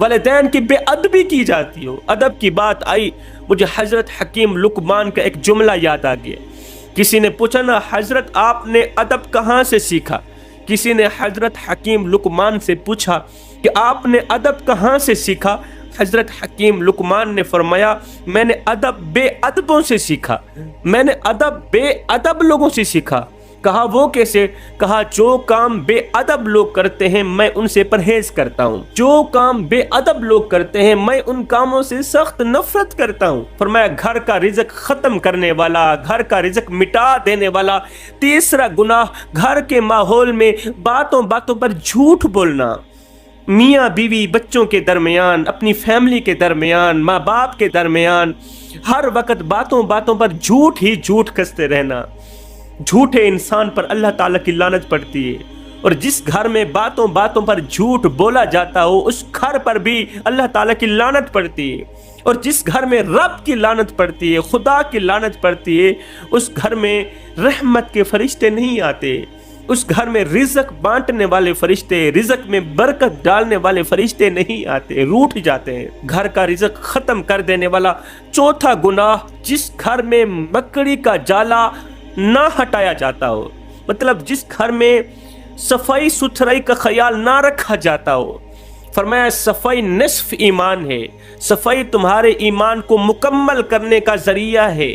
والدین کی بے ادبی کی جاتی ہو۔ ادب کی بات آئی، مجھے حضرت حکیم لقمان کا ایک جملہ یاد آ گیا۔ کسی نے پوچھا نا حضرت آپ نے ادب کہاں سے سیکھا؟ کسی نے حضرت حکیم لقمان سے پوچھا کہ آپ نے ادب کہاں سے سیکھا؟ حضرت حکیم لقمان نے فرمایا میں نے ادب بے ادبوں سے سیکھا، میں نے ادب بے ادب لوگوں سے سیکھا۔ کہا وہ کیسے؟ کہا جو کام بے ادب لوگ کرتے ہیں میں ان سے پرہیز کرتا ہوں، جو کام بے ادب لوگ کرتے ہیں میں ان کاموں سے سخت نفرت کرتا ہوں۔ فرمایا گھر کا رزق ختم کرنے والا، گھر کا رزق مٹا دینے والا تیسرا گناہ گھر کے ماحول میں باتوں باتوں پر جھوٹ بولنا۔ میاں بیوی، بچوں کے درمیان، اپنی فیملی کے درمیان، ماں باپ کے درمیان ہر وقت باتوں باتوں پر جھوٹ ہی جھوٹ کستے رہنا۔ جھوٹے انسان پر اللہ تعالیٰ کی لعنت پڑتی ہے، اور جس گھر میں باتوں باتوں پر جھوٹ بولا جاتا ہو اس گھر پر بھی اللہ تعالیٰ کی لعنت پڑتی ہے، اور جس گھر میں رب کی لعنت پڑتی ہے، خدا کی لعنت پڑتی ہے، اس گھر میں رحمت کے فرشتے نہیں آتے، اس گھر میں رزق بانٹنے والے فرشتے، رزق میں برکت ڈالنے والے فرشتے نہیں آتے، روٹھ جاتے ہیں۔ گھر کا رزق ختم کر دینے والا چوتھا گناہ جس گھر میں مکڑی کا جالا نہ ہٹایا جاتا ہو، مطلب جس گھر میں صفائی ستھرائی کا خیال نہ رکھا جاتا ہو۔ فرمایا صفائی نصف ایمان ہے، صفائی تمہارے ایمان کو مکمل کرنے کا ذریعہ ہے،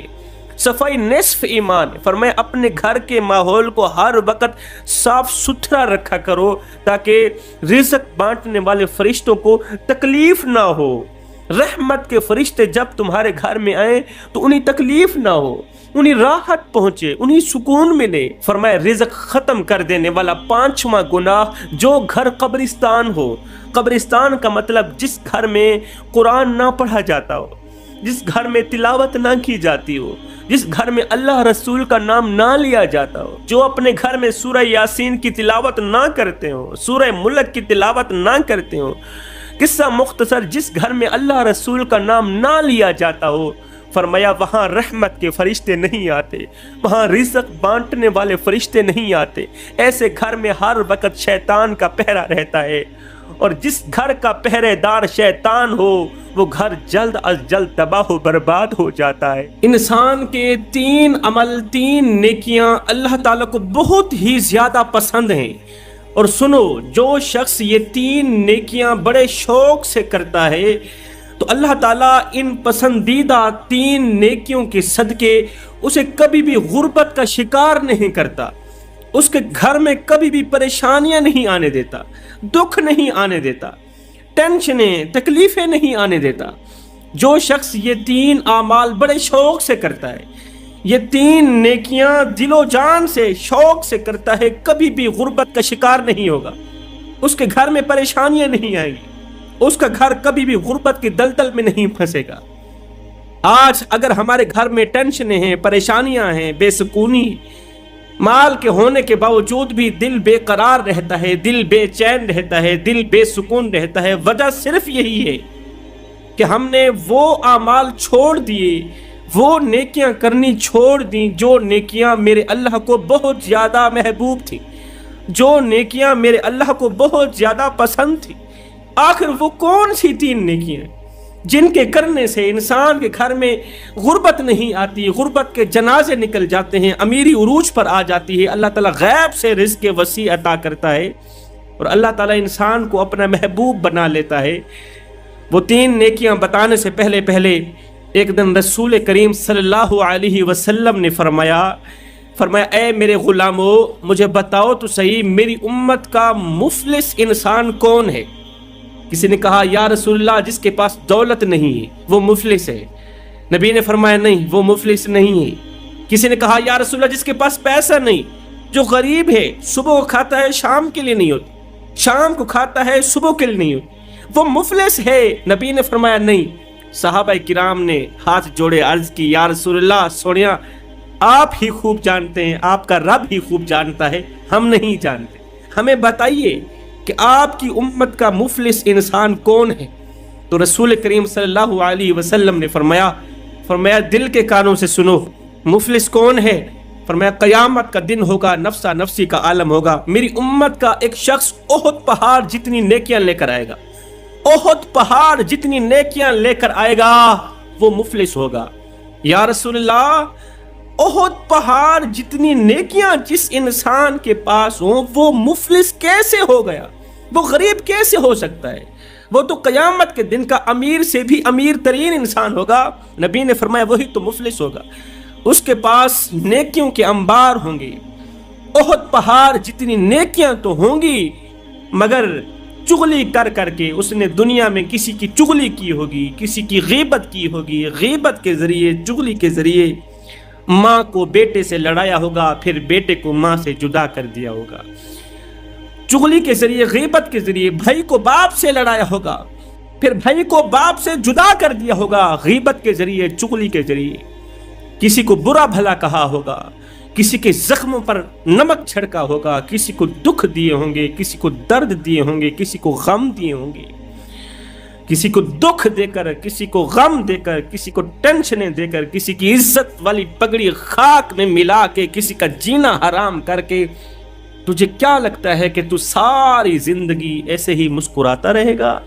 صفائی نصف ایمان ہے۔ فرمایا اپنے گھر کے ماحول کو ہر وقت صاف ستھرا رکھا کرو تاکہ رزق بانٹنے والے فرشتوں کو تکلیف نہ ہو، رحمت کے فرشتے جب تمہارے گھر میں آئیں تو انہیں تکلیف نہ ہو، انہیں راحت پہنچے، انہیں سکون ملے۔ فرمایا رزق ختم کر دینے والا پانچواں گناہ جو گھر قبرستان ہو۔ قبرستان کا مطلب جس گھر میں قرآن نہ پڑھا جاتا ہو، جس گھر میں تلاوت نہ کی جاتی ہو، جس گھر میں اللہ رسول کا نام نہ لیا جاتا ہو، جو اپنے گھر میں سورہ یاسین کی تلاوت نہ کرتے ہو، سورہ ملک کی تلاوت نہ کرتے ہو۔ قصہ مختصر، جس گھر میں اللہ رسول کا نام نہ لیا جاتا ہو، فرمایا وہاں رحمت کے فرشتے نہیں آتے، وہاں رزق بانٹنے والے فرشتے نہیں آتے۔ ایسے گھر میں ہر وقت شیطان کا پہرا رہتا ہے، اور جس گھر کا پہرے دار شیطان ہو وہ گھر جلد از جلد تباہ و برباد ہو جاتا ہے۔ انسان کے تین عمل، تین نیکیاں اللہ تعالیٰ کو بہت ہی زیادہ پسند ہیں، اور سنو جو شخص یہ تین نیکیاں بڑے شوق سے کرتا ہے تو اللہ تعالیٰ ان پسندیدہ تین نیکیوں کے صدقے اسے کبھی بھی غربت کا شکار نہیں کرتا، اس کے گھر میں کبھی بھی پریشانیاں نہیں آنے دیتا، دکھ نہیں آنے دیتا، ٹینشنیں تکلیفیں نہیں آنے دیتا۔ جو شخص یہ تین اعمال بڑے شوق سے کرتا ہے، یہ تین نیکیاں دل و جان سے شوق سے کرتا ہے، کبھی بھی غربت کا شکار نہیں ہوگا، اس کے گھر میں پریشانیاں نہیں آئیں گی، اس کا گھر کبھی بھی غربت کی دلدل میں نہیں پھنسے گا۔ آج اگر ہمارے گھر میں ٹینشنیں ہیں، پریشانیاں ہیں، بے سکونی، مال کے ہونے کے باوجود بھی دل بے قرار رہتا ہے، دل بے چین رہتا ہے، دل بے سکون رہتا ہے، وجہ صرف یہی ہے کہ ہم نے وہ اعمال چھوڑ دیے، وہ نیکیاں کرنی چھوڑ دیں جو نیکیاں میرے اللہ کو بہت زیادہ محبوب تھی، جو نیکیاں میرے اللہ کو بہت زیادہ پسند تھی۔ آخر وہ کون سی تین نیکیاں جن کے کرنے سے انسان کے گھر میں غربت نہیں آتی، غربت کے جنازے نکل جاتے ہیں، امیری عروج پر آ جاتی ہے، اللہ تعالیٰ غیب سے رزق وسیع عطا کرتا ہے، اور اللہ تعالیٰ انسان کو اپنا محبوب بنا لیتا ہے۔ وہ تین نیکیاں بتانے سے پہلے ایک دن رسول کریم صلی اللہ علیہ وسلم نے فرمایا اے میرے غلامو مجھے بتاؤ تو صحیح میری امت کا مفلس انسان کون ہے؟ کسی نے کہا یا رسول اللہ جس کے پاس دولت نہیں ہے وہ مفلس ہے۔ نبی نے فرمایا نہیں، وہ مفلس نہیں ہے۔ کسی نے کہا یا رسول اللہ جس کے پاس پیسہ نہیں، جو غریب ہے، صبح کو کھاتا ہے شام کے لیے نہیں ہوتی، شام کو کھاتا ہے صبح کے لیے نہیں ہوتی، وہ مفلس ہے۔ نبی نے فرمایا نہیں۔ صحابہ کرام نے ہاتھ جوڑے عرض کی یا رسول اللہ سونیا آپ ہی خوب جانتے ہیں، آپ کا رب ہی خوب جانتا ہے، ہم نہیں جانتے، ہمیں بتائیے کہ آپ کی امت کا مفلس انسان کون ہے؟ تو رسول کریم صلی اللہ علیہ وسلم نے فرمایا دل کے کانوں سے سنو، مفلس کون ہے؟ فرمایا قیامت کا دن ہوگا، نفسا نفسی کا عالم ہوگا، میری امت کا ایک شخص احد پہاڑ جتنی نیکیاں لے کر آئے گا، احد پہاڑ جتنی نیکیاں لے کر آئے گا وہ مفلس ہوگا۔ یا رسول اللہ، احد پہاڑ جتنی نیکیاں جس انسان کے پاس ہوں وہ مفلس کیسے ہو گیا؟ وہ غریب کیسے ہو سکتا ہے؟ وہ تو قیامت کے دن کا امیر سے بھی امیر ترین انسان ہوگا۔ نبی نے فرمایا وہی تو مفلس ہوگا، اس کے پاس نیکیوں کے انبار ہوں گے، احد پہاڑ جتنی نیکیاں تو ہوں گی، مگر چغلی کر کر کے اس نے دنیا میں کسی کی چغلی کی ہوگی، کسی کی غیبت کی ہوگی، غیبت کے ذریعے، چغلی کے ذریعے ماں کو بیٹے سے لڑایا ہوگا، پھر بیٹے کو ماں سے جدا کر دیا ہوگا، چغلی کے ذریعے، غیبت کے ذریعے بھائی کو باپ سے لڑایا ہوگا، پھر بھائی کو باپ سے جدا کر دیا ہوگا، غیبت کے ذریعے، چغلی کے ذریعے کسی کو برا بھلا کہا ہوگا، کسی کے زخموں پر نمک چھڑکا ہوگا، کسی کو دکھ دیے ہوں گے، کسی کو درد دیے ہوں گے، کسی کو غم دیے ہوں گے، کسی کو دکھ دے کر، کسی کو غم دے کر، کسی کو ٹینشنیں دے کر، کسی کی عزت والی پگڑی خاک میں ملا کے، کسی کا جینا حرام کر کے، تجھے کیا لگتا ہے کہ تو ساری زندگی ایسے ہی مسکراتا رہے گا؟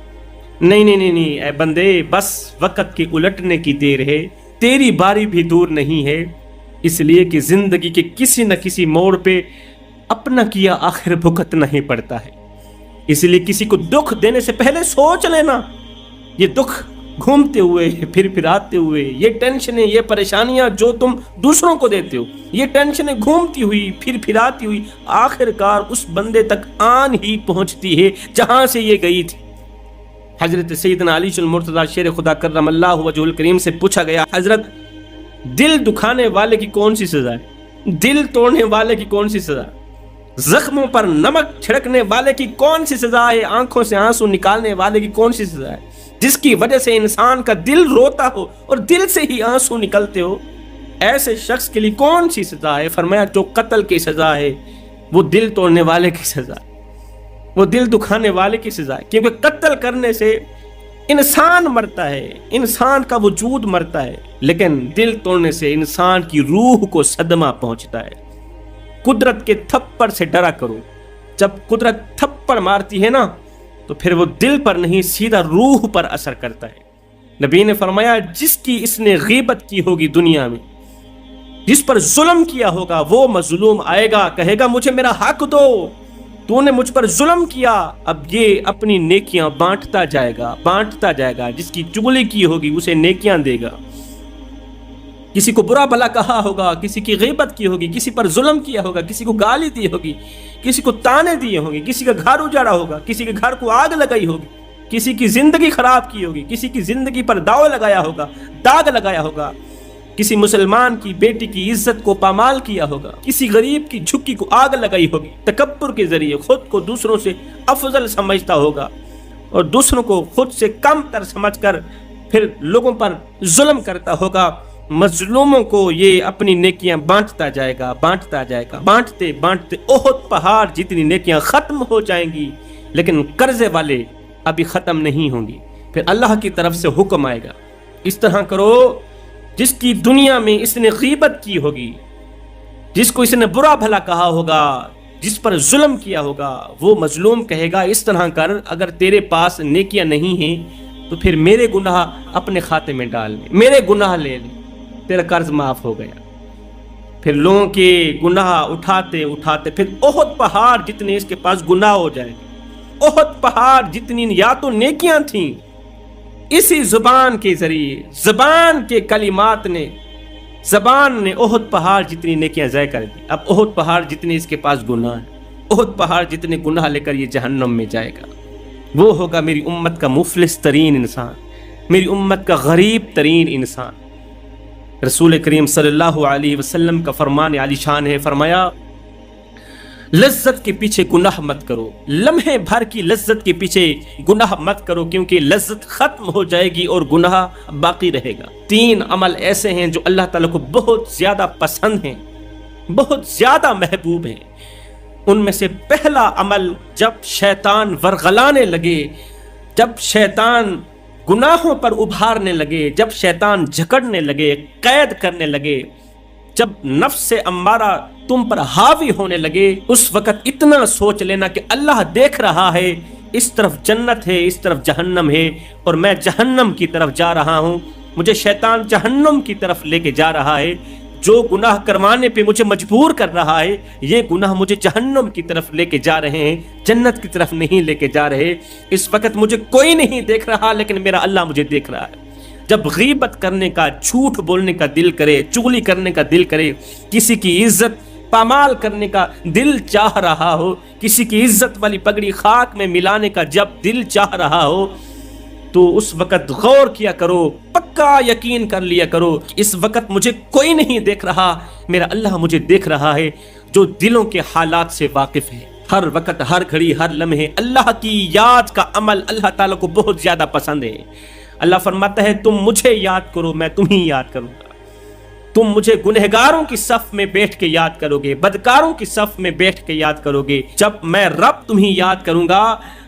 نہیں نہیں نہیں نہیں اے بندے، بس وقت کے الٹنے کی دیر ہے، تیری باری بھی دور نہیں ہے، اس لیے کہ زندگی کے کسی نہ کسی موڑ پہ اپنا کیا آخر بھگتنا ہی پڑتا ہے۔ اس لیے کسی کو دکھ دینے سے پہلے سوچ لینا، یہ دکھ گھومتے ہوئے، پھر آتے ہوئے، یہ ٹینشنیں، یہ پریشانیاں جو تم دوسروں کو دیتے ہو، یہ ٹینشنیں گھومتی ہوئی، پھر آتی ہوئی، آخر کار اس بندے تک آن ہی پہنچتی ہے جہاں سے یہ گئی تھی۔ حضرت سیدنا علی المرتضیٰ شیر خدا کرم اللہ وجہہ الکریم سے پوچھا گیا، حضرت دل دکھانے والے کی کون سی سزا ہے؟ دل توڑنے والے کی کون سی سزا ہے؟ زخموں پر نمک چھڑکنے والے کی کون سی سزا ہے؟ آنکھوں سے آنسو نکالنے والے کی کون سی سزا ہے؟ جس کی وجہ سے انسان کا دل روتا ہو اور دل سے ہی آنسو نکلتے ہو، ایسے شخص کے لیے کون سی سزا ہے؟ فرمایا جو قتل کی سزا ہے وہ دل توڑنے والے کی سزا ہے، وہ دل دکھانے والے کی سزا ہے، کیونکہ قتل کرنے سے انسان مرتا ہے، انسان کا وجود مرتا ہے، لیکن دل توڑنے سے انسان کی روح کو صدمہ پہنچتا ہے۔ قدرت کے تھپڑ سے ڈرا کرو، جب قدرت تھپڑ مارتی ہے نا تو پھر وہ دل پر نہیں سیدھا روح پر اثر کرتا ہے۔ نبی نے فرمایا جس کی اس نے غیبت کی ہوگی دنیا میں، جس پر ظلم کیا ہوگا، وہ مظلوم آئے گا، کہے گا مجھے میرا حق دو، تو نے مجھ پر ظلم کیا، اب یہ اپنی نیکیاں بانٹتا جائے گا، جس کی چغلی کی ہوگی اسے نیکیاں دے گا، کسی کو برا بھلا کہا ہوگا، کسی کی غیبت کی ہوگی، کسی پر ظلم کیا ہوگا، کسی کو گالی دی ہوگی، کسی کو تانے دیے ہوں گے، کسی کا گھر اجاڑا ہوگا، کسی کے گھر کو آگ لگائی ہوگی، کسی کی زندگی خراب کی ہوگی، کسی کی زندگی پر داؤ لگایا ہوگا، داغ لگایا ہوگا، کسی مسلمان کی بیٹی کی عزت کو پامال کیا ہوگا، کسی غریب کی جھکی کو آگ لگائی ہوگی، تکبر کے ذریعے خود کو دوسروں سے افضل سمجھتا ہوگا اور دوسروں کو خود سے کم تر سمجھ کر پھر لوگوں پر ظلم کرتا ہوگا، مظلوموں کو یہ اپنی نیکیاں بانٹتا جائے گا، بانٹتے احد پہاڑ جتنی نیکیاں ختم ہو جائیں گی، لیکن قرضے والے ابھی ختم نہیں ہوں گی۔ پھر اللہ کی طرف سے حکم آئے گا، اس طرح کرو جس کی دنیا میں اس نے غیبت کی ہوگی، جس کو اس نے برا بھلا کہا ہوگا، جس پر ظلم کیا ہوگا، وہ مظلوم کہے گا اس طرح کر، اگر تیرے پاس نیکیاں نہیں ہیں تو پھر میرے گناہ اپنے کھاتے میں ڈال لے، میرے گناہ لے لے، تیرا قرض معاف ہو گیا۔ پھر لوگوں کے گناہ اٹھاتے پھر احد پہاڑ جتنے اس کے پاس گناہ ہو جائیں گے، احد پہاڑ جتنی یا تو نیکیاں تھیں، اسی زبان کے ذریعے، زبان کے کلمات نے، زبان نے احد پہاڑ جتنی نیکیاں ضائع کر دی۔ اب احد پہاڑ جتنے اس کے پاس گناہ ہیں، احد پہاڑ جتنے گناہ لے کر یہ جہنم میں جائے گا، وہ ہوگا میری امت کا مفلس ترین انسان، میری امت کا غریب ترین انسان۔ رسول کریم صلی اللہ علیہ وسلم کا فرمان عالی شان ہے، فرمایا لذت کے پیچھے گناہ مت کرو، لمحے بھر کی لذت کے پیچھے گناہ مت کرو، کیونکہ لذت ختم ہو جائے گی اور گناہ باقی رہے گا۔ 3 عمل ایسے ہیں جو اللہ تعالیٰ کو بہت زیادہ پسند ہیں، بہت زیادہ محبوب ہیں۔ ان میں سے پہلا عمل، جب شیطان ورغلانے لگے، جب شیطان گناہوں پر ابھارنے لگے، جب شیطان جھکڑنے لگے، قید کرنے لگے، جب نفس امارہ تم پر حاوی ہونے لگے، اس وقت اتنا سوچ لینا کہ اللہ دیکھ رہا ہے اس طرف جنت ہے اس طرف جہنم ہے، اور میں جہنم کی طرف جا رہا ہوں، مجھے شیطان جہنم کی طرف لے کے جا رہا ہے، جو گناہ کروانے پہ مجھے مجبور کر رہا ہے یہ گناہ مجھے جہنم کی طرف لے کے جا رہے ہیں، جنت کی طرف نہیں لے کے جا رہے۔ اس وقت مجھے کوئی نہیں دیکھ رہا لیکن میرا اللہ مجھے دیکھ رہا ہے۔ جب غیبت کرنے کا، جھوٹ بولنے کا دل کرے، چغلی کرنے کا دل کرے، کسی کی عزت پامال کرنے کا دل چاہ رہا ہو، کسی کی عزت والی پگڑی خاک میں ملانے کا جب دل چاہ رہا ہو، تو اس وقت غور کیا کرو، پکا یقین کر لیا کرو، اس وقت مجھے کوئی نہیں دیکھ رہا، میرا اللہ مجھے دیکھ رہا ہے، جو دلوں کے حالات سے واقف ہے۔ ہر وقت، ہر گھڑی، ہر لمحے اللہ کی یاد کا عمل اللہ تعالیٰ کو بہت زیادہ پسند ہے۔ اللہ فرماتا ہے تم مجھے یاد کرو میں تمہیں یاد کروں گا، تم مجھے گنہگاروں کی صف میں بیٹھ کے یاد کرو گے، بدکاروں کی صف میں بیٹھ کے یاد کرو گے۔ جب میں رب تمہیں یاد کروں گا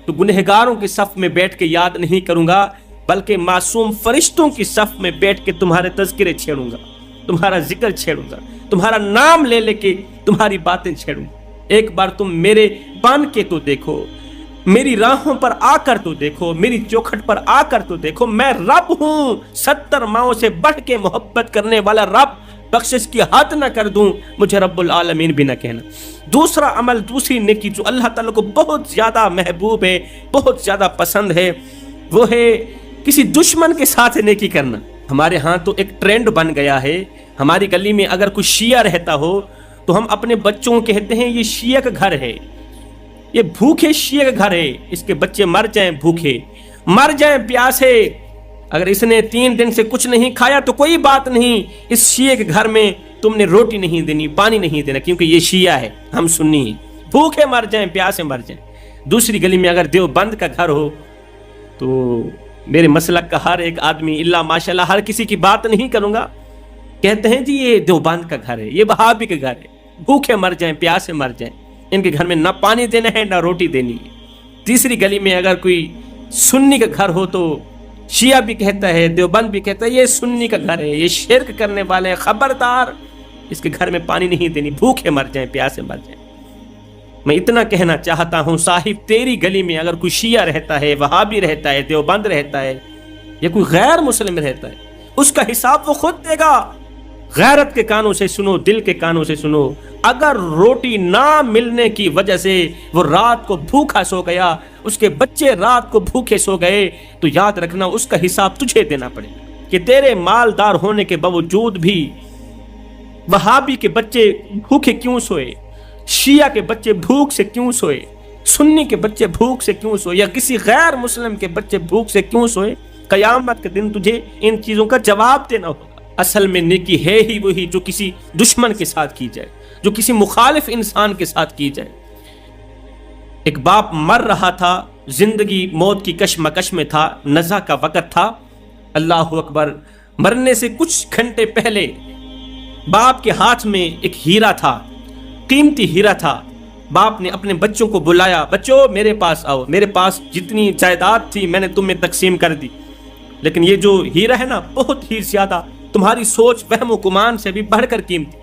تو گنہگاروں کی صف میں بیٹھ کے یاد نہیں کروں گا، بلکہ معصوم فرشتوں کی صف میں بیٹھ کے تمہارے تذکرے چھیڑوں گا، تمہارا ذکر چھیڑوں گا، تمہارا نام لے لے کے تمہاری باتیں چھیڑوں گا۔ ایک بار تم میرے بن کے تو دیکھو، میری راہوں پر آ کر تو دیکھو، میری چوکھٹ پر آ کر تو دیکھو، میں رب ہوں، 70 ماؤں سے بڑھ کے محبت کرنے والا رب، بخشش کی حد نہ کر دوں مجھے رب العالمین بھی نہ کہنا۔ دوسرا عمل، دوسری نیکی جو اللہ تعالیٰ کو بہت زیادہ محبوب ہے، بہت زیادہ پسند ہے، وہ ہے کسی دشمن کے ساتھ نیکی کرنا۔ ہمارے ہاں تو ایک ٹرینڈ بن گیا ہے، ہماری گلی میں اگر کوئی شیعہ رہتا ہو تو ہم اپنے بچوں کو کہتے ہیں یہ شیعہ کا گھر ہے، یہ بھوکے شیعہ کا گھر ہے، اس کے بچے مر جائیں بھوکے، مر جائیں پیاسے، اگر اس نے 3 دن سے کچھ نہیں کھایا تو کوئی بات نہیں، اس شیعہ کے گھر میں تم نے روٹی نہیں دینی، پانی نہیں دینا، کیونکہ یہ شیعہ ہے، ہم سنی ہیں، بھوکے مر جائیں پیاسے مر جائیں۔ دوسری گلی میں اگر دیوبند کا گھر ہو تو میرے مسلک کا ہر ایک آدمی، اللہ ماشاءاللہ ہر کسی کی بات نہیں کروں گا، کہتے ہیں جی یہ دیوبند کا گھر ہے، یہ وہابی کا گھر ہے، بھوکے مر جائیں پیاسے مر جائیں، ان کے گھر میں نہ پانی دینا ہے نہ روٹی دینی ہے۔ تیسری گلی میں اگر کوئی سنی کا گھر ہو تو شیعہ بھی کہتا ہے، دیوبند بھی کہتا ہے یہ سنی کا گھر ہے، یہ شرک کرنے والے ہیں، خبردار، اس کے گھر میں پانی نہیں دینی، بھوکے مر جائیں پیاسے مر جائیں۔ میں اتنا کہنا چاہتا ہوں صاحب، تیری گلی میں اگر کوئی شیعہ رہتا ہے، وہابی رہتا ہے، دیوبند رہتا ہے، یا کوئی غیر مسلم رہتا ہے، اس کا حساب وہ خود دے گا۔ غیرت کے کانوں سے سنو، دل کے کانوں سے سنو، اگر روٹی نہ ملنے کی وجہ سے وہ رات کو بھوکا سو گیا، اس کے بچے رات کو بھوکے سو گئے، تو یاد رکھنا اس کا حساب تجھے دینا پڑے گا، کہ تیرے مالدار ہونے کے باوجود بھی وہابی کے بچے بھوکے کیوں سوئے، شیعہ کے بچے بھوک سے کیوں سوئے، سنی کے بچے بھوک سے کیوں سوئے، یا کسی غیر مسلم کے بچے بھوک سے کیوں سوئے۔ قیامت کے دن تجھے ان چیزوں کا جواب دینا ہوگا۔ اصل میں نیکی ہے ہی وہی جو کسی دشمن کے ساتھ کی جائے، جو کسی مخالف انسان کے ساتھ کی جائے۔ ایک باپ مر رہا تھا، زندگی موت کی کشمکش میں تھا، نزع کا وقت تھا، اللہ اکبر، مرنے سے کچھ گھنٹے پہلے باپ کے ہاتھ میں ایک ہیرا تھا، قیمتی ہیرا تھا۔ باپ نے اپنے بچوں کو بلایا، بچوں میرے پاس آؤ، میرے پاس جتنی جائیداد تھی میں نے تمہیں تقسیم کر دی، لیکن یہ جو ہیرا ہے نا بہت ہی زیادہ تمہاری سوچ وہم و گمان سے بھی بڑھ کر قیمتی،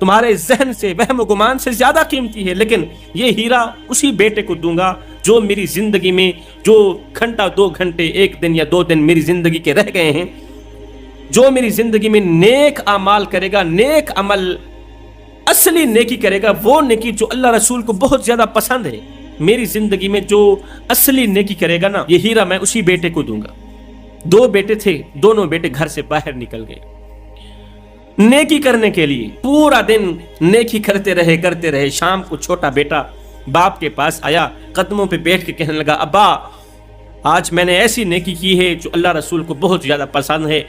تمہارے ذہن سے وہم و گمان سے زیادہ قیمتی ہے، لیکن یہ ہیرا اسی بیٹے کو دوں گا جو میری زندگی میں جو گھنٹہ 2 گھنٹے 1 دن یا 2 دن میری زندگی کے رہ گئے ہیں، جو میری زندگی میں نیک اعمال کرے گا، نیک عمل، اصلی نیکی کرے گا، وہ نیکی جو اللہ رسول کو بہت زیادہ پسند ہے، میری زندگی میں جو اصلی نیکی کرے گا نا، یہ ہیرا میں اسی بیٹے کو دوں گا۔ 2 بیٹے تھے، دونوں بیٹے گھر سے باہر نکل گئے نیکی کرنے کے لیے، پورا دن نیکی کرتے رہے۔ شام کو چھوٹا بیٹا باپ کے پاس آیا، قدموں پہ بیٹھ کے کہنے لگا، ابا آج میں نے ایسی نیکی کی ہے جو اللہ رسول کو بہت زیادہ پسند ہے،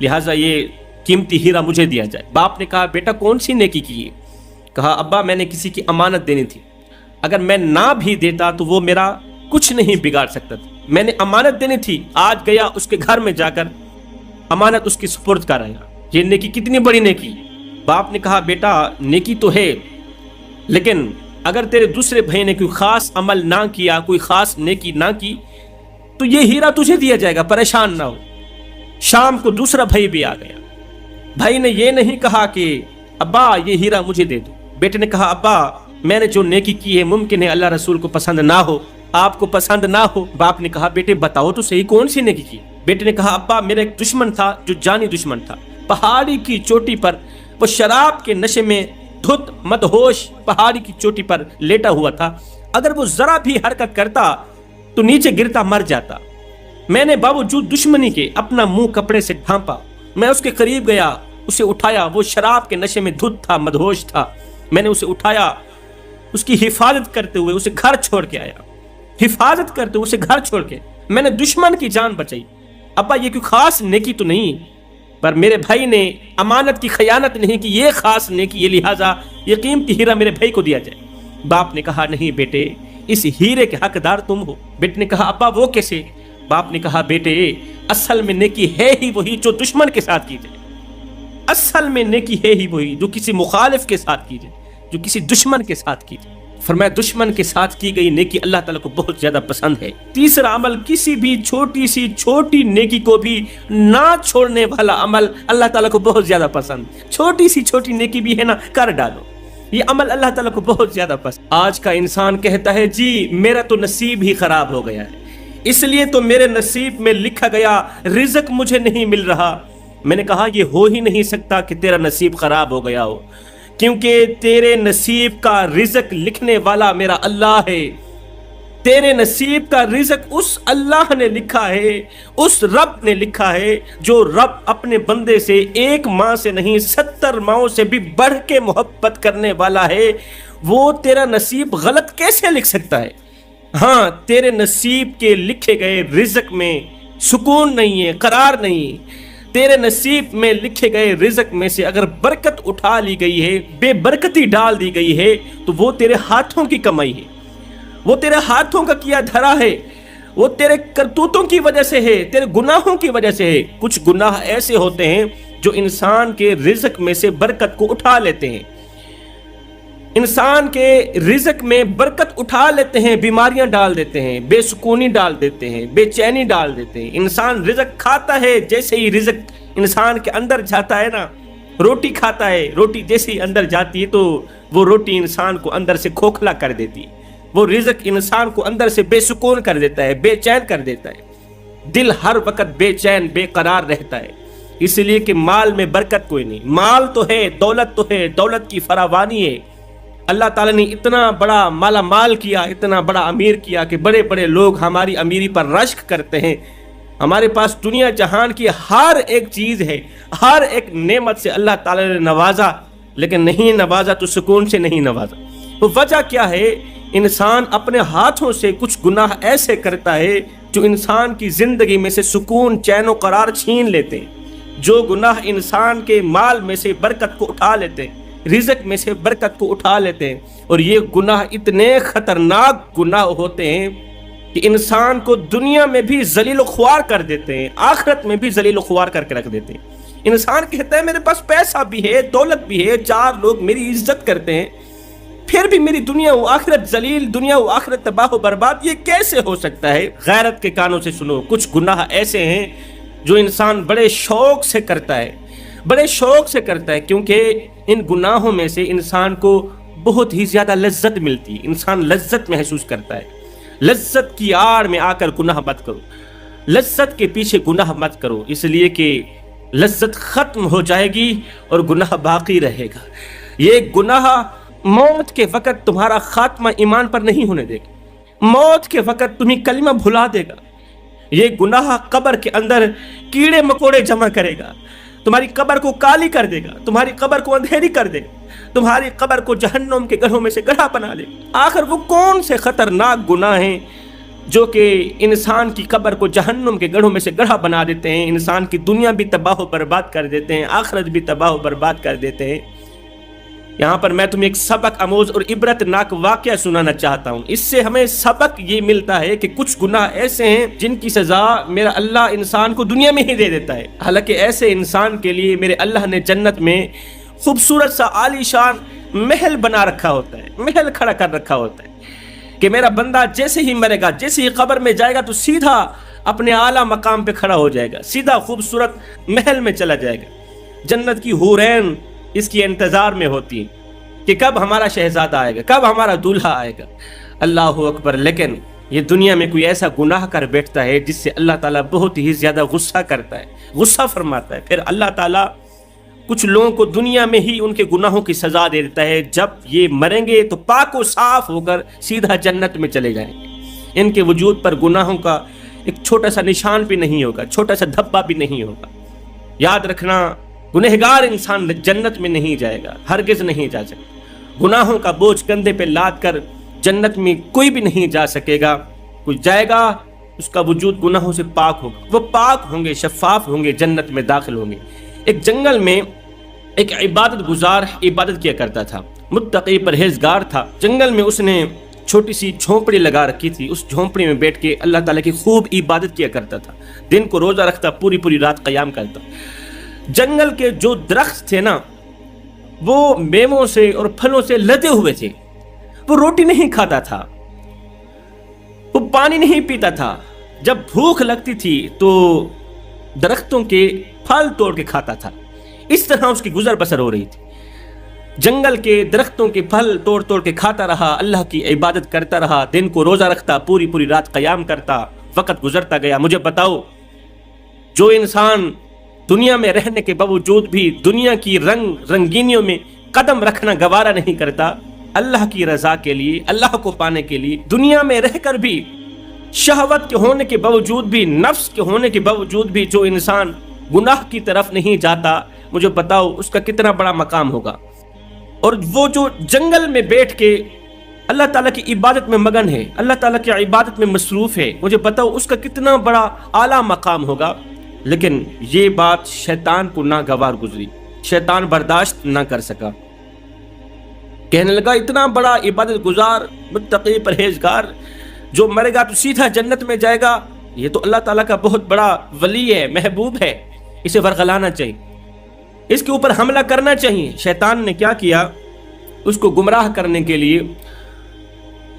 لہٰذا یہ قیمتی ہیرا مجھے دیا جائے۔ باپ نے کہا، بیٹا کون سی نیکی کی ہے؟ کہا، ابا میں نے کسی کی امانت دینی تھی، اگر میں نہ بھی دیتا تو وہ میرا کچھ نہیں بگاڑ سکتا تھا، میں نے امانت دینی تھی، آج گیا اس کے گھر میں جا کر امانت اس کی سپرد کر رہا۔ یہ نیکی کتنی بڑی نیکی۔ باپ نے کہا، بیٹا نیکی تو ہے، لیکن اگر تیرے دوسرے بھائی نے کوئی خاص عمل نہ کیا، کوئی خاص نیکی نہ کی، تو یہ ہیرا تجھے دیا جائے گا، پریشان نہ ہو۔ شام کو دوسرا بھائی بھی آ گیا، بھائی نے یہ نہیں کہا کہ ابا یہ ہیرا مجھے دے دو، بیٹے نے کہا، ابا میں نے جو نیکی کی ہے ممکن ہے اللہ رسول کو پسند نہ ہو، آپ کو پسند نہ ہو۔ باپ نے کہا بیٹے بتاؤ تو صحیح کون سی نیکی کی؟ بیٹے نے کہا ابا میرا ایک دشمن تھا جو جانی دشمن تھا، پہاڑی کی چوٹی پر وہ شراب کے نشے میں دھت مدہوش پہاڑی کی چوٹی پر لیٹا ہوا تھا، اگر وہ ذرا بھی حرکت کرتا تو نیچے گرتا مر جاتا۔ میں نے باوجود دشمنی کے اپنا منہ کپڑے سے ڈھانپا، میں اس کے قریب گیا، اسے اٹھایا، وہ شراب کے نشے میں دھت تھا، مدہوش تھا، میں نے اسے اٹھایا، اس کی حفاظت کرتے ہوئے اسے گھر چھوڑ کے آیا، حفاظت کرتے ہوئے اسے گھر چھوڑ کے میں نے دشمن کی جان بچائی۔ ابا یہ کوئی خاص نیکی تو نہیں، پر میرے بھائی نے امانت کی خیانت نہیں کی، یہ خاص نیکی ہے، لہٰذا یہ قیمتی ہیرا میرے بھائی کو دیا جائے۔ باپ نے کہا نہیں بیٹے، اس ہیرے کے حقدار تم ہو۔ بیٹے نے کہا ابا وہ کیسے؟ باپ نے کہا بیٹے اصل میں نیکی ہے ہی وہی جو دشمن کے ساتھ کی جائے، اصل میں نیکی ہے ہی وہی جو کسی مخالف کے ساتھ کی جائے، جو کسی دشمن کے ساتھ کی جائے۔ فرمایا دشمن کے ساتھ کی گئی نیکی اللہ تعالیٰ کو بہت زیادہ پسند ہے۔ تیسرا عمل، کسی بھی چھوٹی سی چھوٹی نیکی کو بھی نہ چھوڑنے والا عمل اللہ تعالیٰ کو بہت زیادہ پسند۔ چھوٹی سی چھوٹی نیکی بھی ہے نا، کر ڈالو، یہ عمل اللہ تعالیٰ کو بہت زیادہ پسند۔ آج کا انسان کہتا ہے جی میرا تو نصیب ہی خراب ہو گیا ہے، اس لیے تو میرے نصیب میں لکھا گیا رزق مجھے نہیں مل رہا۔ میں نے کہا یہ ہو ہی نہیں سکتا کہ تیرا نصیب خراب ہو گیا ہو، کیونکہ تیرے نصیب کا رزق لکھنے والا میرا اللہ ہے۔ تیرے نصیب کا رزق اس اللہ نے لکھا ہے، اس رب نے لکھا ہے، جو رب اپنے بندے سے ایک ماں سے نہیں 70 ماؤں سے بھی بڑھ کے محبت کرنے والا ہے۔ وہ تیرا نصیب غلط کیسے لکھ سکتا ہے؟ ہاں تیرے نصیب کے لکھے گئے رزق میں سکون نہیں ہے، قرار نہیں۔ تیرے نصیب میں لکھے گئے رزق میں سے اگر برکت اٹھا لی گئی ہے، بے برکتی ڈال دی گئی ہے، تو وہ تیرے ہاتھوں کی کمائی ہے، وہ تیرے ہاتھوں کا کیا دھرا ہے، وہ تیرے کرتوتوں کی وجہ سے ہے، تیرے گناہوں کی وجہ سے ہے۔ کچھ گناہ ایسے ہوتے ہیں جو انسان کے رزق میں سے برکت کو اٹھا لیتے ہیں، انسان کے رزق میں برکت اٹھا لیتے ہیں، بیماریاں ڈال دیتے ہیں، بے سکونی ڈال دیتے ہیں، بے چینی ڈال دیتے ہیں۔ انسان رزق کھاتا ہے، جیسے ہی رزق انسان کے اندر جاتا ہے نا، روٹی کھاتا ہے، روٹی جیسے ہی اندر جاتی ہے تو وہ روٹی انسان کو اندر سے کھوکھلا کر دیتی ہے، وہ رزق انسان کو اندر سے بے سکون کر دیتا ہے، بے چین کر دیتا ہے، دل ہر وقت بے چین بے قرار رہتا ہے، اس لیے کہ مال میں برکت کوئی نہیں۔ مال تو ہے، دولت تو ہے، دولت کی فراوانی ہے، اللہ تعالیٰ نے اتنا بڑا مالا مال کیا، اتنا بڑا امیر کیا کہ بڑے بڑے لوگ ہماری امیری پر رشک کرتے ہیں۔ ہمارے پاس دنیا جہان کی ہر ایک چیز ہے، ہر ایک نعمت سے اللہ تعالیٰ نے نوازا، لیکن نہیں نوازا تو سکون سے نہیں نوازا۔ تو وجہ کیا ہے؟ انسان اپنے ہاتھوں سے کچھ گناہ ایسے کرتا ہے جو انسان کی زندگی میں سے سکون، چین و قرار چھین لیتے ہیں، جو گناہ انسان کے مال میں سے برکت کو اٹھا لیتے ہیں، رزق میں سے برکت کو اٹھا لیتے ہیں، اور یہ گناہ اتنے خطرناک گناہ ہوتے ہیں کہ انسان کو دنیا میں بھی ذلیل و خوار کر دیتے ہیں، آخرت میں بھی ذلیل و خوار کر کے رکھ دیتے ہیں۔ انسان کہتا ہے میرے پاس پیسہ بھی ہے، دولت بھی ہے، 4 لوگ میری عزت کرتے ہیں، پھر بھی میری دنیا و آخرت ذلیل، دنیا و آخرت تباہ و برباد، یہ کیسے ہو سکتا ہے؟ غیرت کے کانوں سے سنو، کچھ گناہ ایسے ہیں جو انسان بڑے شوق سے کرتا ہے، بڑے شوق سے کرتا ہے، کیونکہ ان گناہوں میں سے انسان کو بہت ہی زیادہ لذت ملتی ہے، انسان لذت محسوس کرتا ہے۔ لذت کی آڑ میں آ کر گناہ مت کرو، لذت کے پیچھے گناہ مت کرو، اس لیے کہ لذت ختم ہو جائے گی اور گناہ باقی رہے گا۔ یہ گناہ موت کے وقت تمہارا خاتمہ ایمان پر نہیں ہونے دے گا، موت کے وقت تمہیں کلمہ بھلا دے گا۔ یہ گناہ قبر کے اندر کیڑے مکوڑے جمع کرے گا، تمہاری قبر کو کالی کر دے گا، تمہاری قبر کو اندھیری کر دے گا، تمہاری قبر کو جہنم کے گڑھوں میں سے گڑھا بنا لے گا۔ آخر وہ کون سے خطرناک گناہ ہیں جو کہ انسان کی قبر کو جہنم کے گڑھوں میں سے گڑھا بنا دیتے ہیں، انسان کی دنیا بھی تباہ و برباد کر دیتے ہیں، آخرت بھی تباہ و برباد کر دیتے ہیں۔ یہاں پر میں تمہیں ایک سبق آموز اور عبرت ناک واقعہ سنانا چاہتا ہوں۔ اس سے ہمیں سبق یہ ملتا ہے کہ کچھ گناہ ایسے ہیں جن کی سزا میرا اللہ انسان کو دنیا میں ہی دے دیتا ہے، حالانکہ ایسے انسان کے لیے میرے اللہ نے جنت میں خوبصورت سا عالی شان محل بنا رکھا ہوتا ہے، محل کھڑا کر رکھا ہوتا ہے کہ میرا بندہ جیسے ہی مرے گا، جیسے ہی قبر میں جائے گا تو سیدھا اپنے اعلیٰ مقام پہ کھڑا ہو جائے گا، سیدھا خوبصورت محل میں چلا جائے گا۔ جنت کی حورین اس کی انتظار میں ہوتی ہے کہ کب ہمارا شہزادہ آئے گا، کب ہمارا دولہا آئے گا۔ اللہ اکبر۔ لیکن یہ دنیا میں کوئی ایسا گناہ کر بیٹھتا ہے جس سے اللہ تعالیٰ بہت ہی زیادہ غصہ کرتا ہے، غصہ فرماتا ہے، پھر اللہ تعالیٰ کچھ لوگوں کو دنیا میں ہی ان کے گناہوں کی سزا دے دیتا ہے، جب یہ مریں گے تو پاک و صاف ہو کر سیدھا جنت میں چلے جائیں گے، ان کے وجود پر گناہوں کا ایک چھوٹا سا نشان بھی نہیں ہوگا، چھوٹا سا دھبا بھی نہیں ہوگا۔ یاد رکھنا، گنہگار انسان جنت میں نہیں جائے گا، ہرگز نہیں جا سکتا۔ گناہوں کا بوجھ کندھے پہ لاد کر جنت میں کوئی بھی نہیں جا سکے گا، کوئی جائے گا اس کا وجود گناہوں سے پاک ہوگا، وہ پاک ہوں گے، شفاف ہوں گے، جنت میں داخل ہوں گے۔ ایک جنگل میں ایک عبادت گزار عبادت کیا کرتا تھا، متقی پرہیزگار تھا۔ جنگل میں اس نے چھوٹی سی جھونپڑی لگا رکھی تھی، اس جھونپڑی میں بیٹھ کے اللہ تعالیٰ کی خوب عبادت کیا کرتا تھا، دن کو روزہ رکھتا، پوری پوری رات قیام کرتا۔ جنگل کے جو درخت تھے نا، وہ میووں سے اور پھلوں سے لدے ہوئے تھے، وہ روٹی نہیں کھاتا تھا، وہ پانی نہیں پیتا تھا، جب بھوک لگتی تھی تو درختوں کے پھل توڑ کے کھاتا تھا۔ اس طرح اس کی گزر بسر ہو رہی تھی، جنگل کے درختوں کے پھل توڑ توڑ کے کھاتا رہا، اللہ کی عبادت کرتا رہا، دن کو روزہ رکھتا، پوری پوری رات قیام کرتا، وقت گزرتا گیا۔ مجھے بتاؤ، جو انسان دنیا میں رہنے کے باوجود بھی دنیا کی رنگینیوں میں قدم رکھنا گوارا نہیں کرتا، اللہ کی رضا کے لیے، اللہ کو پانے کے لیے، دنیا میں رہ کر بھی شہوت کے ہونے کے باوجود بھی، نفس کے ہونے کے باوجود بھی جو انسان گناہ کی طرف نہیں جاتا، مجھے بتاؤ اس کا کتنا بڑا مقام ہوگا۔ اور وہ جو جنگل میں بیٹھ کے اللہ تعالیٰ کی عبادت میں مگن ہے، اللہ تعالیٰ کی عبادت میں مصروف ہے، مجھے بتاؤ اس کا کتنا بڑا اعلیٰ مقام ہوگا۔ لیکن یہ بات شیطان کو ناگوار گزری، شیطان برداشت نہ کر سکا، کہنے لگا اتنا بڑا عبادت گزار، متقی پرہیزگار، جو مرے گا تو سیدھا جنت میں جائے گا، یہ تو اللہ تعالیٰ کا بہت بڑا ولی ہے، محبوب ہے، اسے ورغلانا چاہیے، اس کے اوپر حملہ کرنا چاہیے۔ شیطان نے کیا کیا؟ اس کو گمراہ کرنے کے لیے،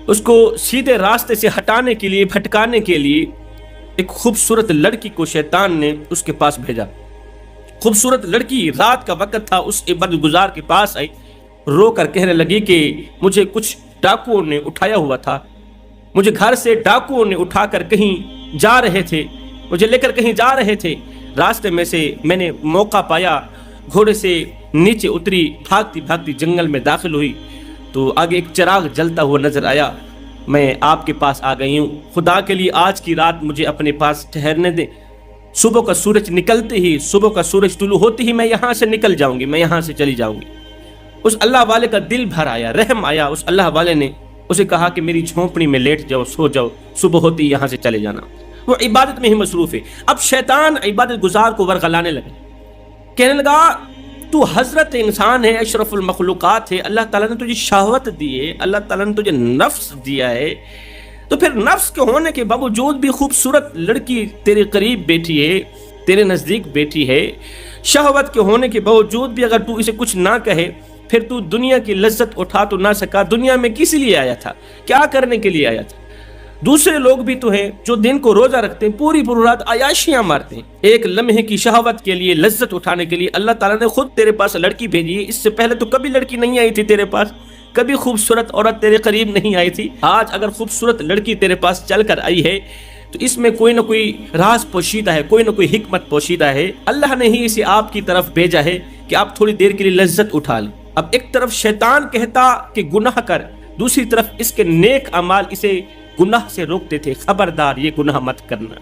اس کو سیدھے راستے سے ہٹانے کے لیے، بھٹکانے کے لیے ایک خوبصورت لڑکی کو شیطان نے اس کے پاس بھیجا۔ خوبصورت لڑکی رات کا وقت تھا، اس عبادت گزار کے پاس آئی، رو کر کہنے لگی کہ مجھے کچھ ڈاکوؤں نے اٹھایا ہوا تھا، مجھے گھر سے ڈاکوؤں نے اٹھا کر کہیں جا رہے تھے، مجھے لے کر کہیں جا رہے تھے، راستے میں سے میں نے موقع پایا، گھوڑے سے نیچے اتری، بھاگتی بھاگتی جنگل میں داخل ہوئی تو آگے ایک چراغ جلتا ہوا نظر آیا، میں آپ کے پاس آ گئی ہوں، خدا کے لیے آج کی رات مجھے اپنے پاس ٹھہرنے دیں، صبح کا سورج نکلتے ہی، صبح کا سورج طلوع ہوتے ہی میں یہاں سے نکل جاؤں گی، میں یہاں سے چلی جاؤں گی۔ اس اللہ والے کا دل بھر آیا، رحم آیا، اس اللہ والے نے اسے کہا کہ میری جھونپڑی میں لیٹ جاؤ، سو جاؤ، صبح ہوتی ہی یہاں سے چلے جانا۔ وہ عبادت میں ہی مصروف ہے۔ اب شیطان عبادت گزار کو ورغلانے لگا، کہنے لگا تو حضرت انسان ہے، اشرف المخلوقات ہے، اللہ تعالیٰ نے تجھے شہوت دی ہے، اللہ تعالیٰ نے تجھے نفس دیا ہے، تو پھر نفس کے ہونے کے باوجود بھی خوبصورت لڑکی تیرے قریب بیٹھی ہے، تیرے نزدیک بیٹھی ہے، شہوت کے ہونے کے باوجود بھی اگر تو اسے کچھ نہ کہے، پھر تو دنیا کی لذت اٹھا تو نہ سکا، دنیا میں کس لیے آیا تھا، کیا کرنے کے لیے آیا تھا؟ دوسرے لوگ بھی تو ہیں جو دن کو روزہ رکھتے ہیں، پوری پوری رات عیاشیاں مارتے ہیں، ایک لمحے کی شہوت کے لیے، لذت اٹھانے کے لیے اللہ تعالیٰ نے خود تیرے پاس لڑکی بھیجی ہے۔ اس سے پہلے تو کبھی لڑکی نہیں آئی تھی تیرے پاس، کبھی خوبصورت عورت تیرے قریب نہیں آئی تھی، آج اگر خوبصورت لڑکی تیرے پاس چل کر آئی ہے تو اس میں کوئی نہ کوئی راز پوشیدہ ہے، کوئی نہ کوئی حکمت پوشیدہ ہے، اللہ نے ہی اسے آپ کی طرف بھیجا ہے کہ آپ تھوڑی دیر کے لیے لذت اٹھا لیں۔ اب ایک طرف شیطان کہتا کہ گناہ کر، دوسری طرف اس کے نیک اعمال اسے گناہ سے روکتے تھے، خبردار یہ گناہ مت کرنا،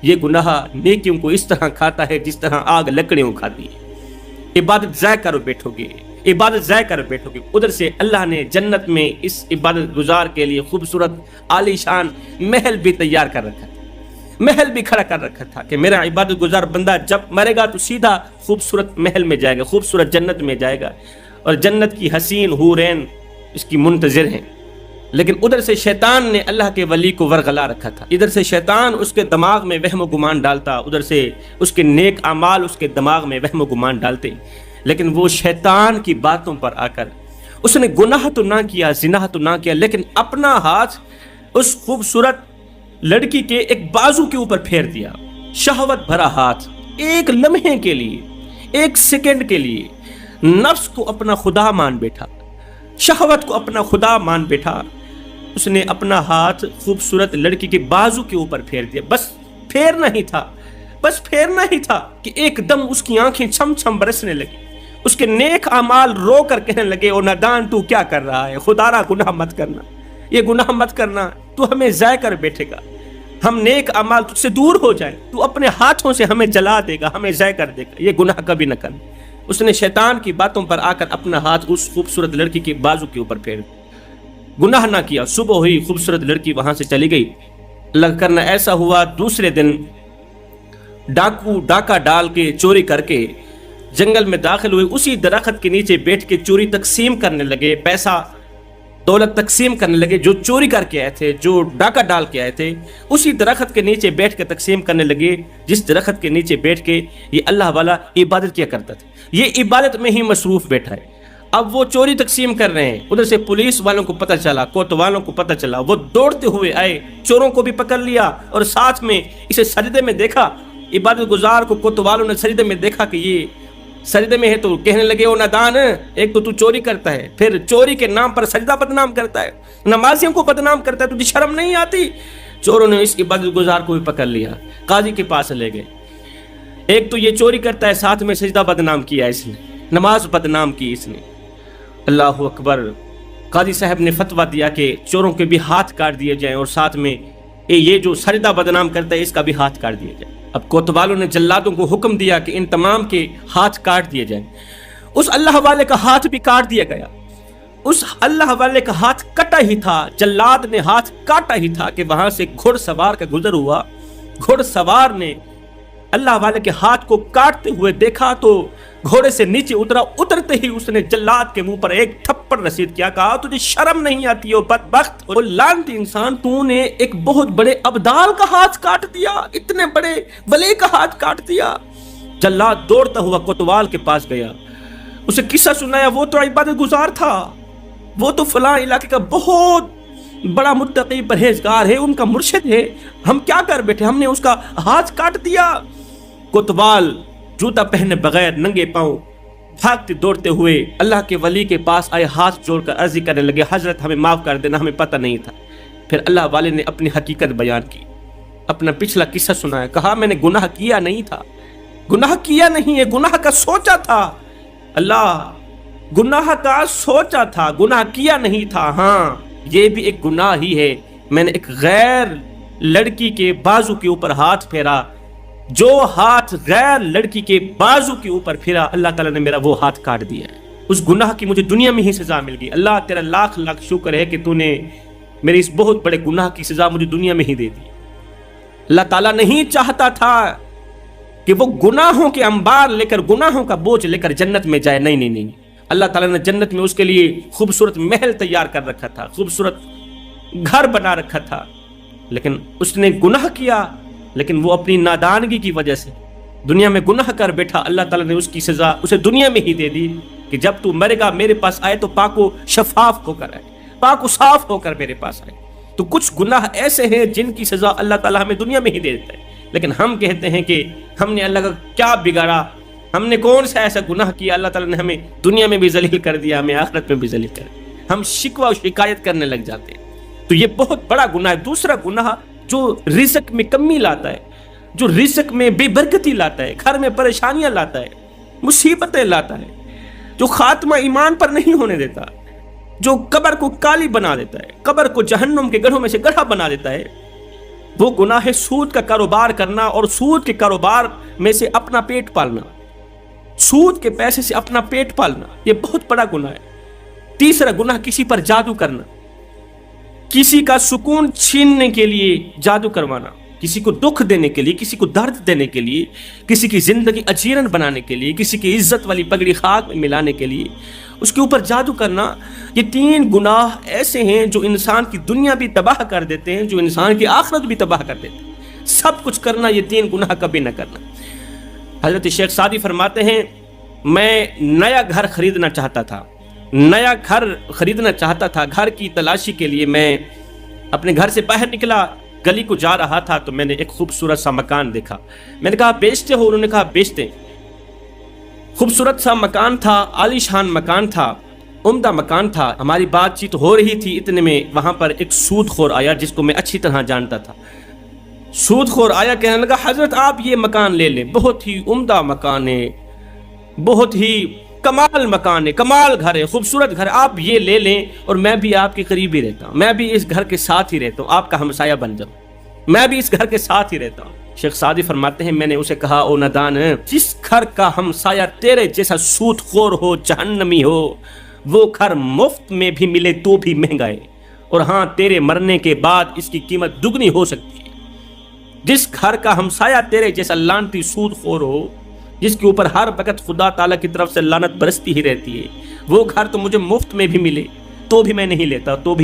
یہ گناہ نیکیوں کو اس طرح کھاتا ہے جس طرح آگ لکڑیوں کھاتی ہے، عبادت ضائع کر بیٹھو گے، عبادت ضائع کر بیٹھو گے۔ ادھر سے اللہ نے جنت میں اس عبادت گزار کے لیے خوبصورت عالی شان محل بھی تیار کر رکھا تھا، محل بھی کھڑا کر رکھا تھا کہ میرا عبادت گزار بندہ جب مرے گا تو سیدھا خوبصورت محل میں جائے گا، خوبصورت جنت میں جائے گا، اور جنت کی حسین حورین اس کی منتظر ہیں۔ لیکن ادھر سے شیطان نے اللہ کے ولی کو ورغلا رکھا تھا، ادھر سے شیطان اس کے دماغ میں وہم و گمان ڈالتا، ادھر سے اس کے نیک اعمال اس کے دماغ میں وہم و گمان ڈالتے، لیکن وہ شیطان کی باتوں پر آ کر اس نے گناہ تو نہ کیا، زنا تو نہ کیا، لیکن اپنا ہاتھ اس خوبصورت لڑکی کے ایک بازو کے اوپر پھیر دیا، شہوت بھرا ہاتھ، ایک لمحے کے لیے، ایک سیکنڈ کے لیے نفس کو اپنا خدا مان بیٹھا، شہوت کو اپنا خدا مان بیٹھا، اس نے اپنا ہاتھ خوبصورت لڑکی کے بازو کے اوپر پھیر دیا. بس پھیرنا ہی تھا کہ ایک دم اس کی آنکھیں چھم چھم برسنے لگی. اس کے نیک اعمال رو کر کہنے لگے او نادان تو کیا کر رہا ہے, خدا را گناہ مت کرنا, یہ گناہ مت کرنا, تو ہمیں ضائع کر بیٹھے گا, ہم نیک اعمال تجھ سے دور ہو جائیں, تو اپنے ہاتھوں سے ہمیں جلا دے گا, ہمیں ضائع کر دے گا, یہ گناہ کبھی نہ کرنا. اس نے شیطان کی باتوں پر آ کر اپنا ہاتھ اس خوبصورت لڑکی کے بازو کے اوپر پھیر دیا. گناہ نہ کیا. صبح ہوئی, خوبصورت لڑکی وہاں سے چلی گئی. اللہ کرنا ایسا ہوا دوسرے دن ڈاکو ڈاکہ ڈال کے چوری کر کے جنگل میں داخل ہوئے. اسی درخت کے نیچے بیٹھ کے چوری تقسیم کرنے لگے, پیسہ دولت تقسیم کرنے لگے. جو چوری کر کے آئے تھے, جو ڈاکہ ڈال کے آئے تھے, اسی درخت کے نیچے بیٹھ کے تقسیم کرنے لگے جس درخت کے نیچے بیٹھ کے یہ اللہ والا عبادت کیا کرتا تھا. یہ عبادت میں ہی مصروف بیٹھا ہے. اب وہ چوری تقسیم کر رہے ہیں. ادھر سے پولیس والوں کو پتہ چلا, کوتوالوں کو پتہ چلا, وہ دوڑتے ہوئے آئے, چوروں کو بھی پکڑ لیا اور ساتھ میں اسے سجدے میں دیکھا. عبادت گزار کو کوتوالوں نے سجدے میں دیکھا کہ یہ سجدے میں ہے, تو کہنے لگے او نادان, ایک تو چوری کرتا ہے, پھر چوری کے نام پر سجدہ بدنام کرتا ہے, نمازیوں کو بدنام کرتا ہے, تجھے شرم نہیں آتی؟ چوروں نے اس عبادت گزار کو بھی پکڑ لیا, قاضی کے پاس لے گئے. ایک تو یہ چوری کرتا ہے, ساتھ میں سجدہ بدنام کیا اس نے, نماز بدنام کی اس نے. اللہ اکبر. قاضی صاحب نے فتویٰ دیا کہ چوروں کے بھی ہاتھ کاٹ دیے جائیں اور ساتھ میں یہ جو سجدہ بدنام کرتا ہے اس کا بھی ہاتھ کاٹ دیا جائے. اب کوتوالوں نے جلادوں کو حکم دیا کہ ان تمام کے ہاتھ کاٹ دیے جائیں. اس اللہ والے کا ہاتھ بھی کاٹ دیا گیا. اس اللہ والے کا ہاتھ کٹا ہی تھا, جلاد نے ہاتھ کاٹا ہی تھا کہ وہاں سے گھڑ سوار کا گزر ہوا. گھڑ سوار نے اللہ والے کے ہاتھ کو کاٹتے ہوئے دیکھا تو گھوڑے سے نیچے اترا. اترتے ہی اس نے جلاد کے منہ پر ایک تھپڑ رسید کیا, کہا تجھے شرم نہیں آتی ہو بدبخت اور لعنتی انسان, تو نے ایک بہت بڑے ابدال کا ہاتھ کاٹ دیا, اتنے بڑے ولی کا ہاتھ کاٹ دیا. جلاد دوڑتا ہوا کوتوال کے پاس گیا, اسے قصہ سنایا. وہ تو عبادت گزار تھا, وہ تو فلاں علاقے کا بہت بڑا متقی پرہیزگار ہے, ان کا مرشد ہے, ہم کیا کر بیٹھے, ہم نے اس کا ہاتھ کاٹ دیا. کوتوال جوتا پہنے بغیر ننگے پاؤں بھاگتے دوڑتے ہوئے اللہ کے ولی کے پاس آئے, ہاتھ جوڑ کر عرضی کرنے لگے, حضرت ہمیں معاف کر دینا, ہمیں پتہ نہیں تھا. پھر اللہ والے نے اپنی حقیقت بیان کی, اپنا پچھلا قصہ سنایا. کہا میں نے گناہ کیا نہیں تھا, گناہ کیا نہیں ہے, گناہ کا سوچا تھا. اللہ, گناہ کا سوچا تھا, گناہ کیا نہیں تھا. ہاں یہ بھی ایک گناہ ہی ہے, میں نے ایک غیر لڑکی کے بازو کے اوپر ہاتھ پھیرا. جو ہاتھ غیر لڑکی کے بازو کے اوپر پھیرا, اللہ تعالیٰ نے میرا وہ ہاتھ کاٹ دیا. اس گناہ کی مجھے دنیا میں ہی سزا مل گئی. اللہ تیرا لاکھ لاکھ شکر ہے کہ تو نے میرے اس بہت بڑے گناہ کی سزا مجھے دنیا میں ہی دے دی. اللہ تعالیٰ نہیں چاہتا تھا کہ وہ گناہوں کے انبار لے کر, گناہوں کا بوجھ لے کر جنت میں جائے. نہیں نہیں نہیں, اللہ تعالیٰ نے جنت میں اس کے لیے خوبصورت محل تیار کر رکھا تھا, خوبصورت گھر بنا رکھا تھا, لیکن اس نے گناہ کیا. لیکن وہ اپنی نادانگی کی وجہ سے دنیا میں گناہ کر بیٹھا. اللہ تعالیٰ نے اس کی سزا اسے دنیا میں ہی دے دی کہ جب تو مرے گا میرے پاس آئے تو پاک و شفاف ہو کر آئے, پاک و صاف ہو کر میرے پاس آئے. تو کچھ گناہ ایسے ہیں جن کی سزا اللہ تعالیٰ ہمیں دنیا میں ہی دے دیتا ہے, لیکن ہم کہتے ہیں کہ ہم نے اللہ کا کیا بگاڑا, ہم نے کون سا ایسا گناہ کیا, اللہ تعالیٰ نے ہمیں دنیا میں بھی ذلیل کر دیا, ہمیں آخرت میں بھی ذلیل کر دیا. ہم شکوہ و شکایت کرنے لگ جاتے ہیں. تو یہ بہت بڑا گناہ ہے. دوسرا گناہ جو رزق میں کمی لاتا ہے, جو رزق میں بے برکتی لاتا ہے, گھر میں پریشانیاں لاتا ہے, مصیبتیں لاتا ہے, جو خاتمہ ایمان پر نہیں ہونے دیتا, جو قبر کو کالی بنا دیتا ہے, قبر کو جہنم کے گڑھوں میں سے گڑھا بنا دیتا ہے, وہ گناہ ہے سود کا کاروبار کرنا اور سود کے کاروبار میں سے اپنا پیٹ پالنا, سود کے پیسے سے اپنا پیٹ پالنا. یہ بہت بڑا گناہ ہے. تیسرا گناہ کسی پر جادو کرنا, کسی کا سکون چھیننے کے لیے جادو کروانا, کسی کو دکھ دینے کے لیے, کسی کو درد دینے کے لیے, کسی کی زندگی اجیرن بنانے کے لیے, کسی کی عزت والی پگڑی خاک میں ملانے کے لیے اس کے اوپر جادو کرنا. یہ تین گناہ ایسے ہیں جو انسان کی دنیا بھی تباہ کر دیتے ہیں, جو انسان کی آخرت بھی تباہ کر دیتے ہیں. سب کچھ کرنا, یہ تین گناہ کبھی نہ کرنا. حضرت شیخ سعدی فرماتے ہیں, میں نیا گھر خریدنا چاہتا تھا, نیا گھر خریدنا چاہتا تھا. گھر کی تلاشی کے لیے میں اپنے گھر سے باہر نکلا, گلی کو جا رہا تھا تو میں نے ایک خوبصورت سا مکان دیکھا. میں نے کہا بیچتے ہو؟ انہوں نے کہا بیچتے. خوبصورت سا مکان تھا, عالی شان مکان تھا, عمدہ مکان تھا، ہماری بات چیت ہو رہی تھی، اتنے میں وہاں پر ایک سود خور آیا جس کو میں اچھی طرح جانتا تھا۔ سود خور آیا، کہنے لگا حضرت آپ یہ مکان لے لیں، بہت ہی عمدہ مکان ہے، بہت ہی کمال مکان ہے، کمال گھر ہے، خوبصورت گھر، آپ یہ لے لیں اور میں بھی آپ کے قریب ہی رہتا ہوں، میں بھی اس گھر کے ساتھ ہی رہتا ہوں، آپ کا ہمسایہ بن جاؤں، میں بھی اس گھر کے ساتھ ہی رہتا ہوں۔ شیخ سعدی فرماتے ہیں میں نے اسے کہا او ندان، جس گھر کا ہمسایہ تیرے جیسا سود خور ہو، جہنمی ہو، وہ گھر مفت میں بھی ملے تو بھی مہنگا ہے، اور ہاں تیرے مرنے کے بعد اس کی قیمت دگنی ہو سکتی ہے۔ جس گھر کا ہمسایہ تیرے جیسا لعنتی سود خور ہو، جس کے اوپر ہر وقت خدا تعالیٰ کی طرف سے لعنت برستی ہی رہتی ہے، وہ گھر تو مجھے مفت میں بھی ملے تو بھی میں نہیں لیتا، تو بھی